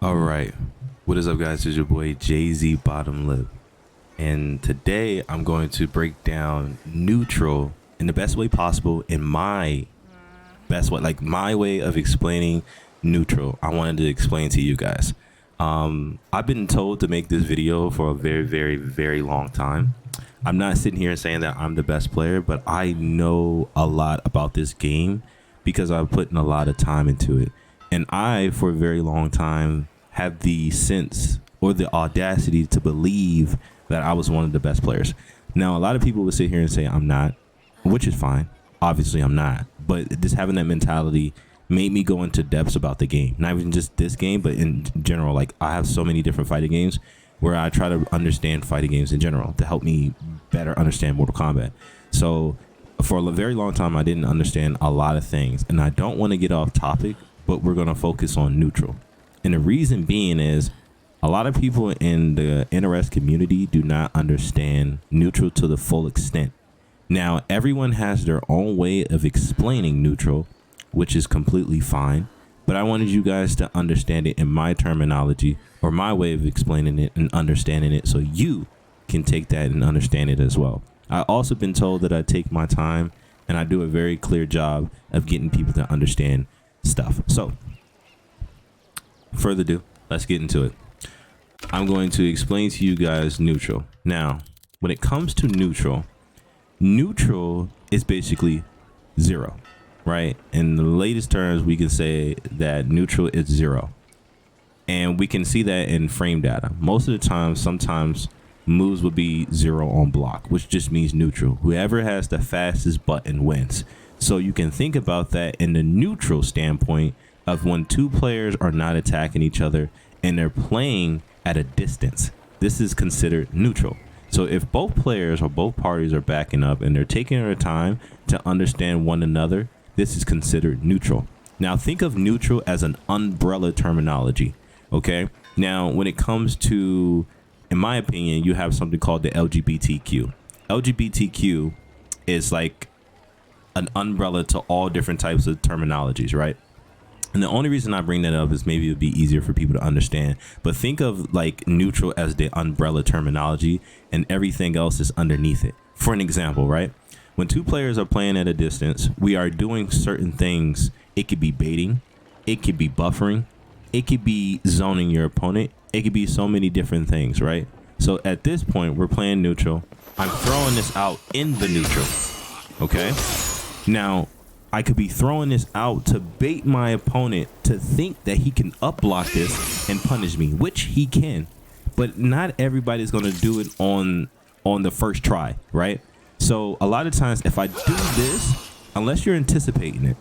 All right. What is up, guys? It's your boy Jay-Z Bottom Lip. And today I'm going to break down neutral in the best way possible, in my best way, like my way of explaining neutral. I wanted to explain to you guys. I've been told to make this video for a very, very, very long time. I'm not sitting here saying that I'm the best player, but I know a lot about this game because I've put in a lot of time into it. And I, for a very long time, have the sense or the audacity to believe that I was one of the best players. Now, a lot of people would sit here and say I'm not, which is fine. Obviously, I'm not. But just having that mentality made me go into depths about the game. Not even just this game, but in general. Like, I have so many different fighting games where I try to understand fighting games in general to help me better understand Mortal Kombat. So for a very long time, I didn't understand a lot of things. And I don't want to get off topic, but we're going to focus on neutral. And the reason being is a lot of people in the NRS community do not understand neutral to the full extent. Now, everyone has their own way of explaining neutral, which is completely fine. But I wanted you guys to understand it in my terminology or my way of explaining it and understanding it so you can take that and understand it as well. I also been told that I take my time and I do a very clear job of getting people to understand stuff. So, further ado, let's get into it. I'm going to explain to you guys neutral. Now, when it comes to neutral is basically zero, right? In the latest terms, we can say that neutral is zero. And we can see that in frame data. Most of the time, sometimes moves will be zero on block, which just means neutral. Whoever has the fastest button wins. So you can think about that in the neutral standpoint of when two players are not attacking each other and they're playing at a distance. This is considered neutral. So if both players or both parties are backing up and they're taking their time to understand one another, this is considered neutral. Now think of neutral as an umbrella terminology, okay? Now when it comes to, in my opinion, you have something called the LGBTQ. LGBTQ is like an umbrella to all different types of terminologies, right? And the only reason I bring that up is maybe it'd be easier for people to understand. But think of like neutral as the umbrella terminology and everything else is underneath it. For an example, right? When two players are playing at a distance, we are doing certain things. It could be baiting. It could be buffering. It could be zoning your opponent. It could be so many different things, right? So at this point, we're playing neutral. I'm throwing this out in the neutral. Okay? Now, I could be throwing this out to bait my opponent to think that he can up block this and punish me, which he can. But not everybody's going to do it on the first try, right? So a lot of times if I do this, unless you're anticipating it,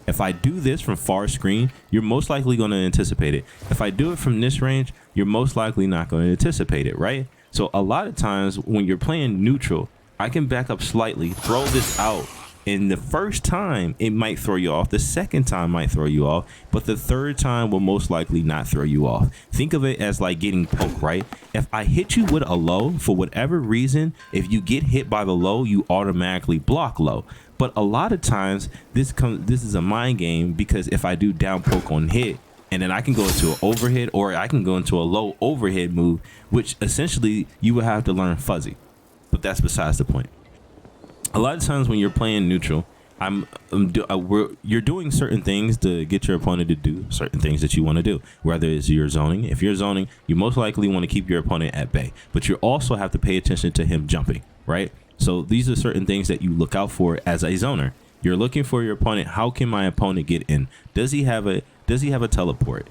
if I do this from far screen, you're most likely going to anticipate it. If I do it from this range, you're most likely not going to anticipate it, right? So a lot of times when you're playing neutral, I can back up slightly, throw this out. And the first time it might throw you off, the second time might throw you off, but the third time will most likely not throw you off. Think of it as like getting poked, right? If I hit you with a low, for whatever reason, if you get hit by the low, you automatically block low. But a lot of times this is a mind game, because if I do down poke on hit, and then I can go into an overhead or I can go into a low overhead move, which essentially you would have to learn fuzzy. But that's besides the point. A lot of times when you're playing neutral, you're doing certain things to get your opponent to do certain things that you want to do. Whether it's you're zoning. If you're zoning, you most likely want to keep your opponent at bay. But you also have to pay attention to him jumping, right? So these are certain things that you look out for as a zoner. You're looking for your opponent. How can my opponent get in? Does he have a teleport?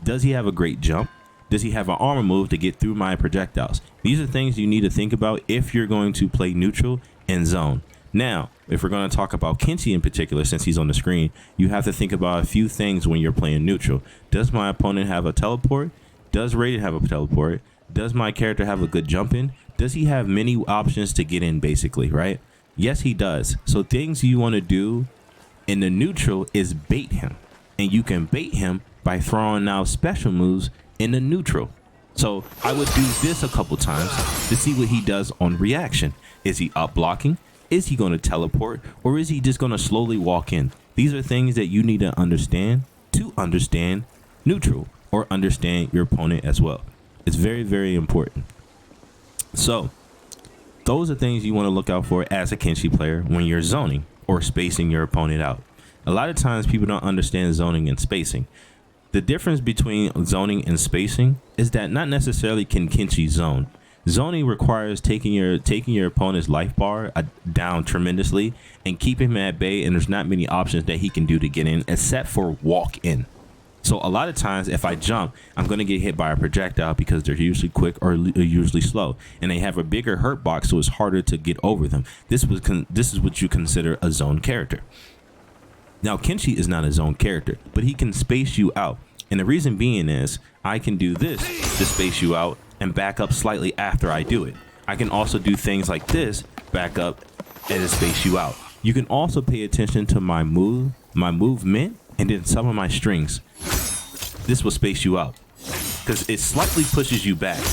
Does he have a great jump? Does he have an armor move to get through my projectiles? These are things you need to think about if you're going to play neutral and zone. Now, if we're going to talk about Kenshi in particular, since he's on the screen, you have to think about a few things when you're playing neutral. Does my opponent have a teleport? Does Raiden have a teleport? Does my character have a good jump in? Does he have many options to get in, basically, right? Yes, he does. So things you want to do in the neutral is bait him. And you can bait him by throwing out special moves in the neutral. So I would do this a couple times to see what he does on reaction. Is he up blocking? Is he going to teleport? Or is he just going to slowly walk in? These are things that you need to understand neutral or understand your opponent as well. It's very, very important. So those are things you want to look out for as a Kenshi player when you're zoning or spacing your opponent out. A lot of times people don't understand zoning and spacing. The difference between zoning and spacing is that not necessarily can Kenshi zone. Zoning requires taking your opponent's life bar down tremendously and keeping him at bay, and there's not many options that he can do to get in except for walk in. So a lot of times if I jump, I'm going to get hit by a projectile because they're usually quick or usually slow, and they have a bigger hurt box, so it's harder to get over them. This is what you consider a zone character. Now Kenshi is not a zone character, but he can space you out. And the reason being is I can do this to space you out and back up slightly after I do it. I can also do things like this, back up and space you out. You can also pay attention to my movement, and then some of my strings. This will space you out because it slightly pushes you back,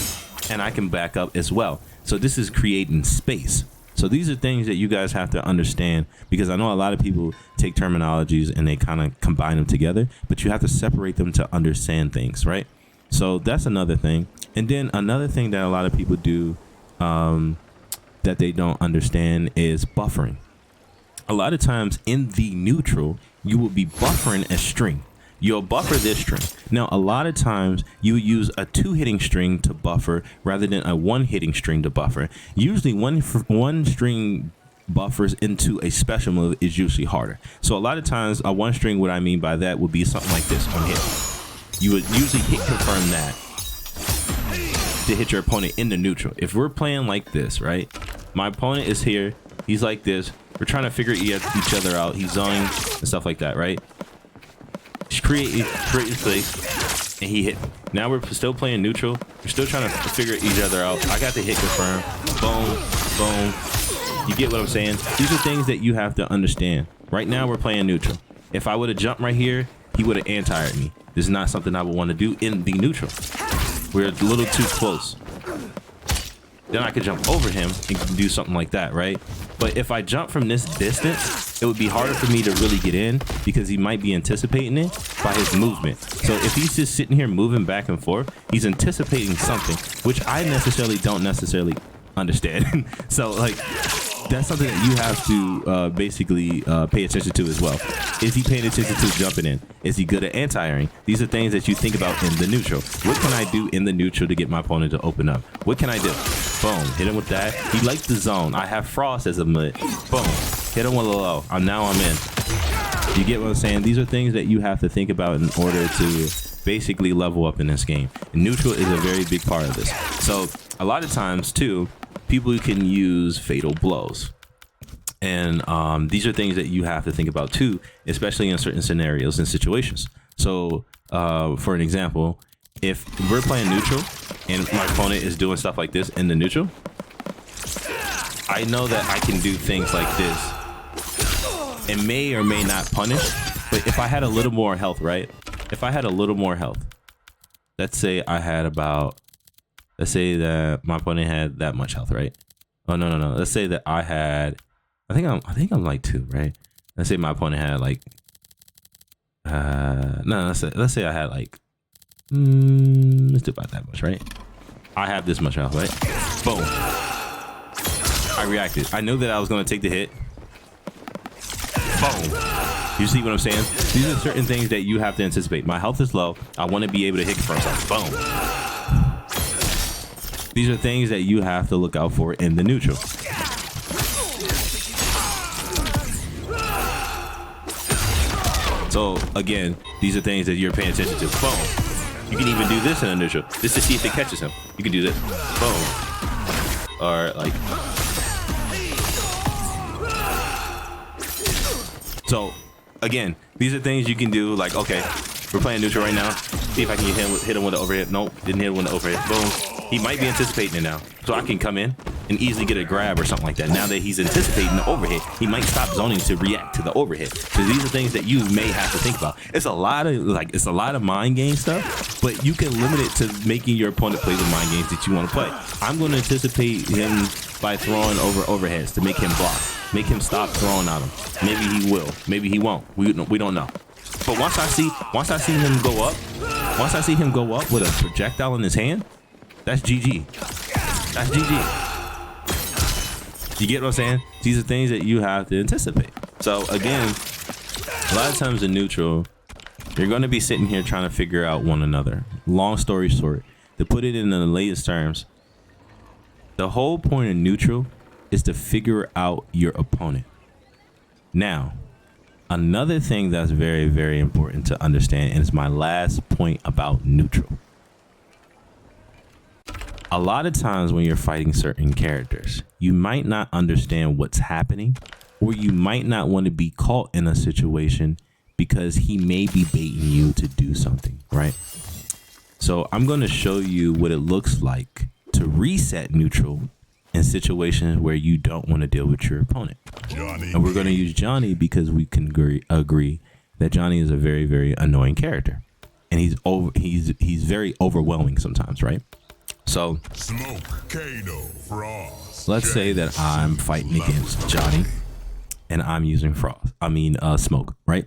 and I can back up as well. So this is creating space. So these are things that you guys have to understand, because I know a lot of people take terminologies and they kind of combine them together, but you have to separate them to understand things, right? So that's another thing. And then another thing that a lot of people do that they don't understand is buffering. A lot of times in the neutral, you will be buffering a string. You'll buffer this string. Now, a lot of times you use a 2-hitting string to buffer rather than a 1-hitting string to buffer. Usually one string buffers into a special move is usually harder. So a lot of times a 1 string, what I mean by that would be something like this on hit. You would usually hit confirm that to hit your opponent in the neutral. If we're playing like this, right? My opponent is here. He's like this. We're trying to figure each other out. He's zoning and stuff like that, right? Create space, and he hit. Now we're still playing neutral. We're still trying to figure each other out. I got the hit confirm. Boom, boom. You get what I'm saying? These are things that you have to understand. Right now we're playing neutral. If I would have jumped right here, he would have anti-aired me. This is not something I would want to do in the neutral. We're a little too close. Then I could jump over him and do something like that, right? But if I jump from this distance, it would be harder for me to really get in because he might be anticipating it by his movement. So if he's just sitting here moving back and forth, he's anticipating something, which I don't necessarily understand. So like, that's something that you have to basically pay attention to as well. Is he paying attention to jumping in? Is he good at anti-airing? These are things that you think about in the neutral. What can I do in the neutral to get my opponent to open up? What can I do? Boom, hit him with that. He likes the zone. I have Frost as a mid. Boom, hit him with a low. Now I'm in. You get what I'm saying? These are things that you have to think about in order to basically level up in this game. And neutral is a very big part of this. So a lot of times too, people can use fatal blows. And these are things that you have to think about too, especially in certain scenarios and situations. So for an example, if we're playing neutral and my opponent is doing stuff like this in the neutral, I know that I can do things like this. It may or may not punish, but if I had a little more health, right? If I had a little more health, let's say that my opponent had that much health, right? Oh, no. Let's say that I had, I think I'm like 2, right? Let's say my opponent had like, let's say I had like, let's do about that much, right? I have this much health, right? Boom. I reacted. I knew that I was going to take the hit. Boom. You see what I'm saying? These are certain things that you have to anticipate. My health is low. I want to be able to hit for myself. Boom. These are things that you have to look out for in the neutral. So again, these are things that you're paying attention to. Boom. You can even do this in a neutral, just to see if it catches him. You can do this. Boom. Or like. So again, these are things you can do. Like, okay, we're playing neutral right now. See if I can hit him with the overhit. Nope, didn't hit him with the overhit. Boom. He might be anticipating it now, so I can come in and easily get a grab or something like that. Now that he's anticipating the overhit, he might stop zoning to react to the overhit. So these are things that you may have to think about. It's a lot of mind game stuff, but you can limit it to making your opponent play the mind games that you want to play. I'm going to anticipate him by throwing over overheads to make him block, make him stop throwing at him. Maybe he will, maybe he won't. We don't know. But once I see him go up, Once I see him go up with a projectile in his hand, that's GG. That's GG. You get what I'm saying? These are things that you have to anticipate. So again, a lot of times in neutral, you're going to be sitting here trying to figure out one another. Long story short, to put it in the latest terms, the whole point of neutral is to figure out your opponent. Now, another thing that's very, very important to understand, and it's my last point about neutral. A lot of times when you're fighting certain characters, you might not understand what's happening, or you might not want to be caught in a situation because he may be baiting you to do something, right? So I'm going to show you what it looks like to reset neutral in situations where you don't want to deal with your opponent. And we're going to use Johnny because we can agree that Johnny is a very, very annoying character, and he's very overwhelming sometimes, right? So let's say that I'm fighting against Johnny and I'm using smoke, right?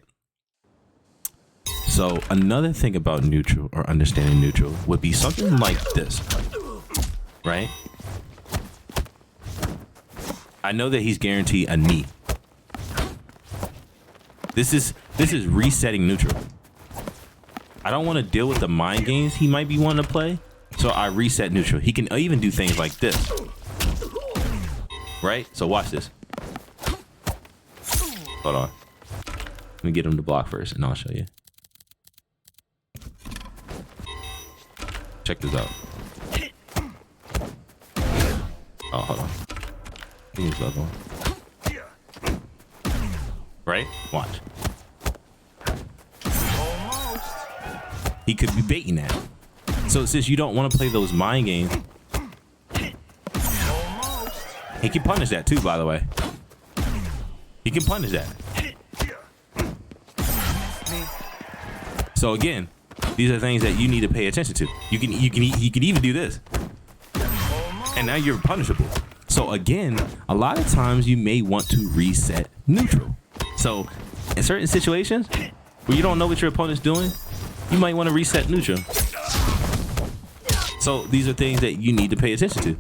So another thing about neutral, or understanding neutral, would be something like this, right? I know that he's guaranteed a knee. This is resetting neutral. I don't want to deal with the mind games he might be wanting to play, so I reset neutral. He can even do things like this, right? So watch this. Hold on. Let me get him to block first, and I'll show you. Check this out. Oh, hold on. Use the other one. Right? Watch. He could be baiting that. So since you don't want to play those mind games, he can punish that too, by the way. He can punish that. So again, these are things that you need to pay attention to. You can even do this, and now you're punishable. So again, a lot of times you may want to reset neutral. So in certain situations where you don't know what your opponent's doing, you might want to reset neutral. So these are things that you need to pay attention to.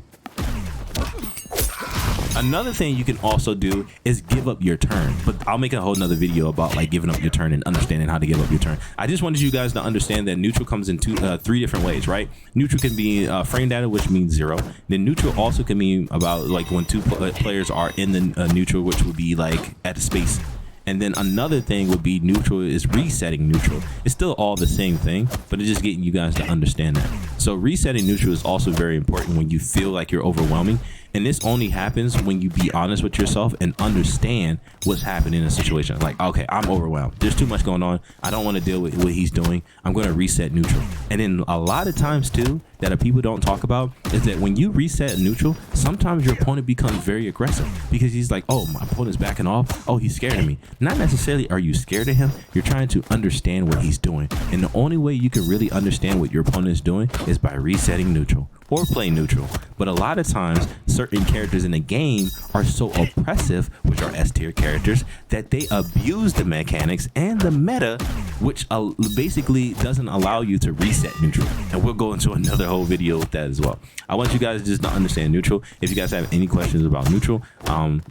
Another thing you can also do is give up your turn, but I'll make a whole nother video about like giving up your turn and understanding how to give up your turn. I just wanted you guys to understand that neutral comes in three different ways, right? Neutral can be frame data, which means 0. Then neutral also can mean about like when two players are in the neutral, which would be like at a space. And then another thing would be neutral is resetting neutral. It's still all the same thing, but it's just getting you guys to understand that. So resetting neutral is also very important when you feel like you're overwhelming. And this only happens when you be honest with yourself and understand what's happening in a situation. Like, okay, I'm overwhelmed. There's too much going on. I don't want to deal with what he's doing. I'm going to reset neutral. And then a lot of times too, that people don't talk about is that when you reset neutral, sometimes your opponent becomes very aggressive because he's like, oh, my opponent's backing off. Oh, he's scared of me. Not necessarily are you scared of him. You're trying to understand what he's doing. And the only way you can really understand what your opponent is doing is by resetting neutral or play neutral. But a lot of times certain characters in the game are so oppressive, which are S tier characters, that they abuse the mechanics and the meta, which basically doesn't allow you to reset neutral. And we'll go into another whole video with that as well. I want you guys just to understand neutral. If you guys have any questions about neutral,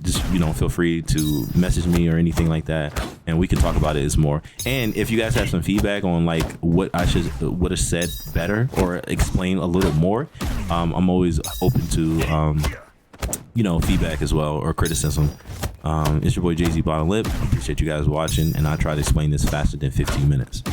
just feel free to message me or anything like that, and we can talk about it as more. And if you guys have some feedback on like what I would have said better or explain a little more, I'm always open to feedback as well, or criticism. It's your boy Jay-Z Bottom Lip. I appreciate you guys watching, and I try to explain this faster than 15 minutes.